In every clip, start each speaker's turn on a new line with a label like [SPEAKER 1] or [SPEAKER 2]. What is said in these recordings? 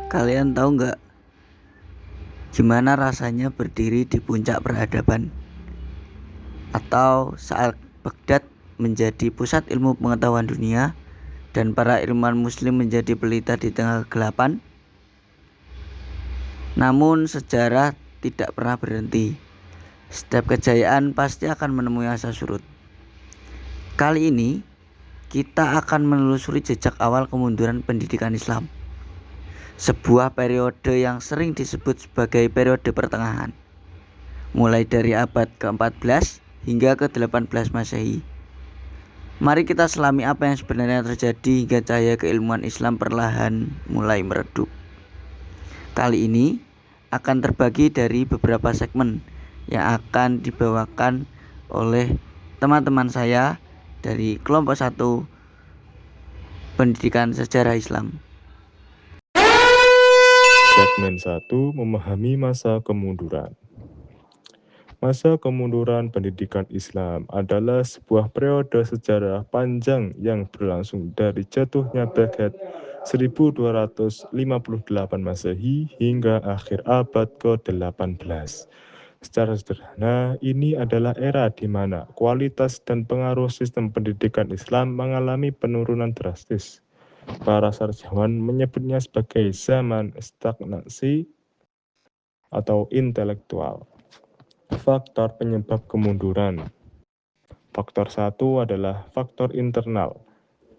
[SPEAKER 1] Kalian tahu nggak gimana rasanya berdiri di puncak peradaban? Atau saat Baghdad menjadi pusat ilmu pengetahuan dunia dan para ilmuwan muslim menjadi pelita di tengah kegelapan? Namun sejarah tidak pernah berhenti. Setiap kejayaan pasti akan menemui masa surut. Kali ini kita akan menelusuri jejak awal kemunduran pendidikan Islam. Sebuah periode yang sering disebut sebagai periode pertengahan, mulai dari abad ke-14 hingga ke-18 Masehi. Mari kita selami apa yang sebenarnya terjadi hingga cahaya keilmuan Islam perlahan mulai meredup. Kali ini akan terbagi dari beberapa segmen yang akan dibawakan oleh teman-teman saya dari kelompok 1 Pendidikan Sejarah Islam.
[SPEAKER 2] Segmen 1 memahami masa kemunduran. Masa kemunduran pendidikan Islam adalah sebuah periode sejarah panjang yang berlangsung dari jatuhnya Baghdad 1258 Masehi hingga akhir abad ke-18. Secara sederhana, ini adalah era di mana kualitas dan pengaruh sistem pendidikan Islam mengalami penurunan drastis. Para sarjana menyebutnya sebagai zaman stagnasi atau intelektual. Faktor penyebab kemunduran. Faktor 1 adalah faktor internal,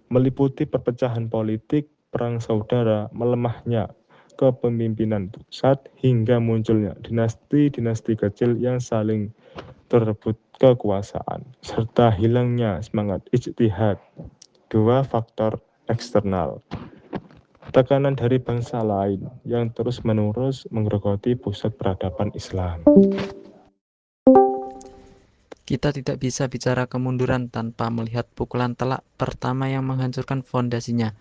[SPEAKER 2] meliputi perpecahan politik, perang saudara, melemahnya kepemimpinan pusat, hingga munculnya dinasti-dinasti kecil yang saling berebut kekuasaan, serta hilangnya semangat ijtihad. 2. Faktor eksternal. Tekanan dari bangsa lain yang terus-menerus menggerogoti pusat peradaban Islam.
[SPEAKER 3] Kita tidak bisa bicara kemunduran tanpa melihat pukulan telak pertama yang menghancurkan fondasinya,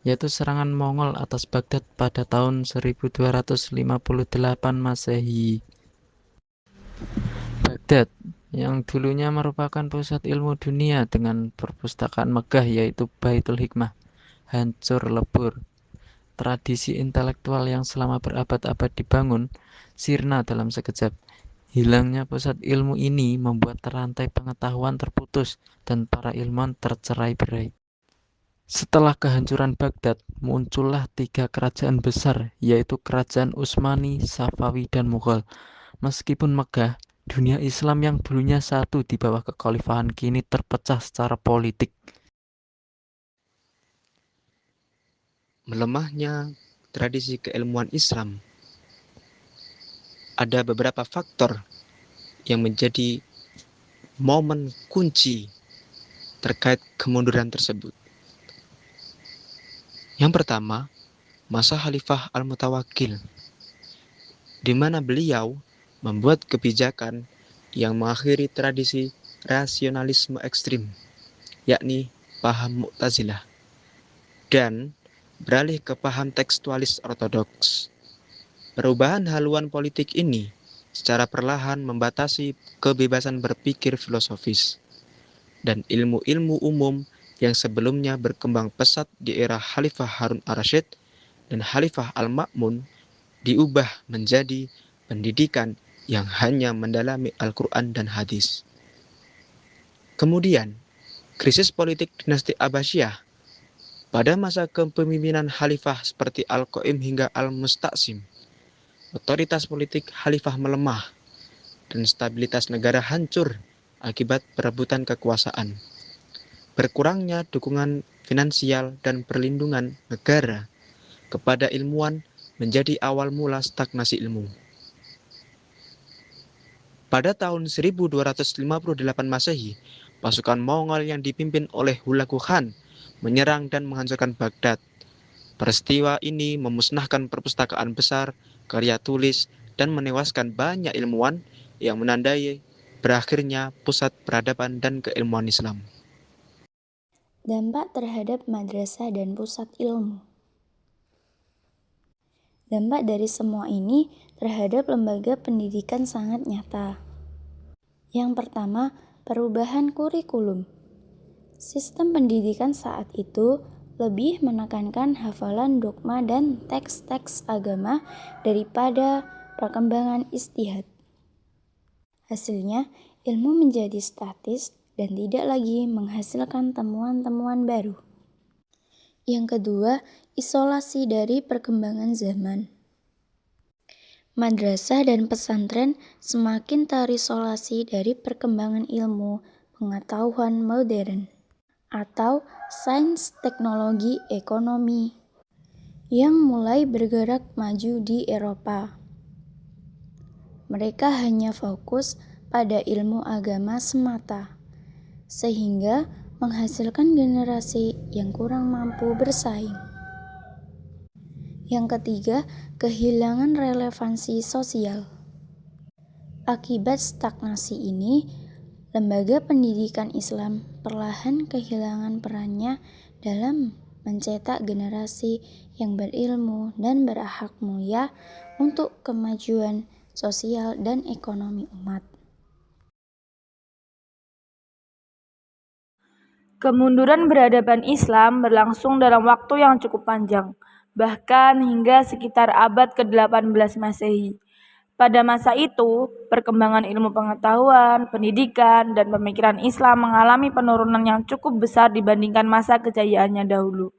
[SPEAKER 3] yaitu serangan Mongol atas Baghdad pada tahun 1258 Masehi. Baghdad, yang dulunya merupakan pusat ilmu dunia dengan perpustakaan megah yaitu Baitul Hikmah, hancur lebur. Tradisi intelektual yang selama berabad-abad dibangun sirna dalam sekejap. Hilangnya pusat ilmu ini membuat rantai pengetahuan terputus dan para ilmuwan tercerai-berai. Setelah kehancuran Baghdad, muncullah 3 kerajaan besar, yaitu Kerajaan Utsmani, Safawi, dan Mughal. Meskipun megah, dunia Islam yang dulunya satu di bawah kekhalifahan kini terpecah secara politik.
[SPEAKER 4] Melemahnya tradisi keilmuan Islam. Ada beberapa faktor yang menjadi momen kunci terkait kemunduran tersebut. Yang pertama, masa Khalifah Al-Mutawakkil, di mana beliau membuat kebijakan yang mengakhiri tradisi rasionalisme ekstrim, yakni paham Mu'tazilah, dan beralih ke paham tekstualis ortodoks. Perubahan haluan politik ini secara perlahan membatasi kebebasan berpikir filosofis dan ilmu-ilmu umum yang sebelumnya berkembang pesat di era Khalifah Harun ar-Rasyid dan Khalifah Al-Ma'mun diubah menjadi pendidikan yang hanya mendalami Al-Quran dan hadis. Kemudian, krisis politik dinasti Abbasiyah pada masa kepemimpinan Khalifah seperti Al-Qaim hingga Al-Musta'sim. Otoritas politik Khalifah melemah dan stabilitas negara hancur akibat perebutan kekuasaan. Berkurangnya dukungan finansial dan perlindungan negara kepada ilmuwan menjadi awal mula stagnasi ilmu. Pada tahun 1258 Masehi, pasukan Mongol yang dipimpin oleh Hulagu Khan menyerang dan menghancurkan Baghdad. Peristiwa ini memusnahkan perpustakaan besar, karya tulis, dan menewaskan banyak ilmuwan yang menandai berakhirnya pusat peradaban dan keilmuan Islam.
[SPEAKER 5] Dampak terhadap madrasah dan pusat ilmu. Dampak dari semua ini terhadap lembaga pendidikan sangat nyata. Yang pertama, perubahan kurikulum. Sistem pendidikan saat itu lebih menekankan hafalan dogma dan teks-teks agama daripada perkembangan ijtihad. Hasilnya, ilmu menjadi statis dan tidak lagi menghasilkan temuan-temuan baru. Yang kedua, isolasi dari perkembangan zaman. Madrasah dan pesantren semakin terisolasi dari perkembangan ilmu pengetahuan modern atau sains, teknologi, ekonomi yang mulai bergerak maju di Eropa. Mereka hanya fokus pada ilmu agama semata, sehingga menghasilkan generasi yang kurang mampu bersaing. Yang ketiga, kehilangan relevansi sosial. Akibat stagnasi ini, lembaga pendidikan Islam perlahan kehilangan perannya dalam mencetak generasi yang berilmu dan berakhlak mulia untuk kemajuan sosial dan ekonomi umat.
[SPEAKER 6] Kemunduran peradaban Islam berlangsung dalam waktu yang cukup panjang, bahkan hingga sekitar abad ke-18 Masehi. Pada masa itu, perkembangan ilmu pengetahuan, pendidikan, dan pemikiran Islam mengalami penurunan yang cukup besar dibandingkan masa kejayaannya dahulu.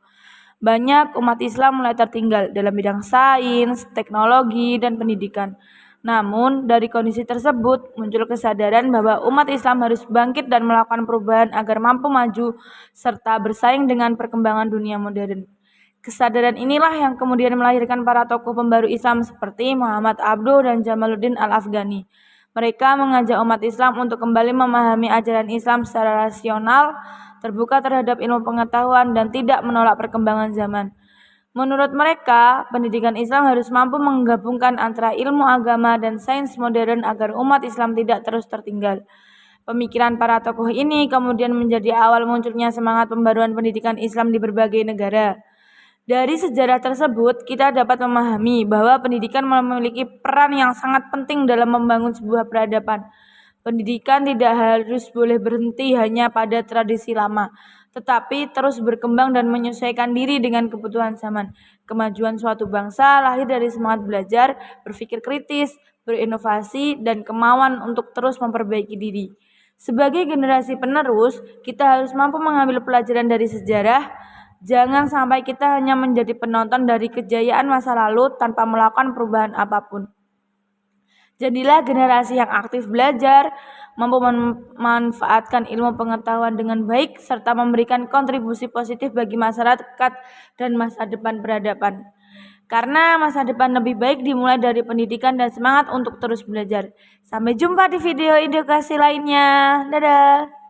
[SPEAKER 6] Banyak umat Islam mulai tertinggal dalam bidang sains, teknologi, dan pendidikan. Namun, dari kondisi tersebut, muncul kesadaran bahwa umat Islam harus bangkit dan melakukan perubahan agar mampu maju serta bersaing dengan perkembangan dunia modern. Kesadaran inilah yang kemudian melahirkan para tokoh pembaru Islam seperti Muhammad Abduh dan Jamaluddin Al-Afghani. Mereka mengajak umat Islam untuk kembali memahami ajaran Islam secara rasional, terbuka terhadap ilmu pengetahuan, dan tidak menolak perkembangan zaman. Menurut mereka, pendidikan Islam harus mampu menggabungkan antara ilmu agama dan sains modern agar umat Islam tidak terus tertinggal. Pemikiran para tokoh ini kemudian menjadi awal munculnya semangat pembaruan pendidikan Islam di berbagai negara. Dari sejarah tersebut, kita dapat memahami bahwa pendidikan memiliki peran yang sangat penting dalam membangun sebuah peradaban. Pendidikan tidak harus boleh berhenti hanya pada tradisi lama, tetapi terus berkembang dan menyesuaikan diri dengan kebutuhan zaman. Kemajuan suatu bangsa lahir dari semangat belajar, berpikir kritis, berinovasi, dan kemauan untuk terus memperbaiki diri. Sebagai generasi penerus, kita harus mampu mengambil pelajaran dari sejarah. Jangan sampai kita hanya menjadi penonton dari kejayaan masa lalu tanpa melakukan perubahan apapun. Jadilah generasi yang aktif belajar, mampu memanfaatkan ilmu pengetahuan dengan baik, serta memberikan kontribusi positif bagi masyarakat dan masa depan peradaban. Karena masa depan lebih baik dimulai dari pendidikan dan semangat untuk terus belajar. Sampai jumpa di video edukasi lainnya. Dadah!